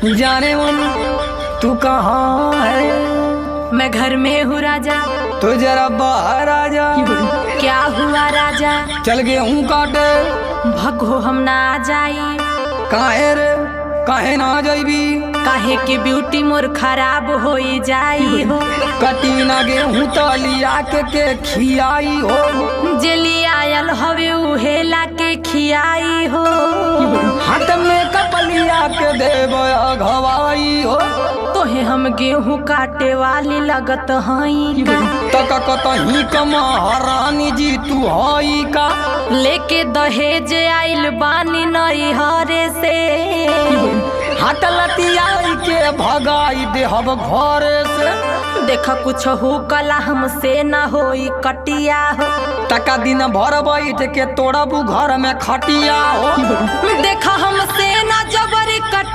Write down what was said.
जाने मन तू कहाँ है? मैं घर में हूँ राजा। तो जरा बाहर आ जा। क्या हुआ राजा? चल गेहूं काटे। भगो हम ना आ जाई। काहे रे काहे ना जाइबी? काहे के ब्यूटी मोर खराब हो जाई हो। कटी ना गेहूं तलिया के खियाई हो। जेली आयल हवे उहेला के खियाई हो। हाथ में कपलिया के देव घवाई हो। तोहे हम गेहूं काटे वाली लगत हई का? तक कतही कमहारानी जी तू हई का? लेके दहेज आइल बानी नई हरे से। हाथ लतियाई के भगाई देहब घरे से। देखा कुछ हो कला हमसे न होई कटिया हो। तका दिन भर बैठ के तोड़बू घर में खटिया हो। देखा हमसे न जबरी कटिया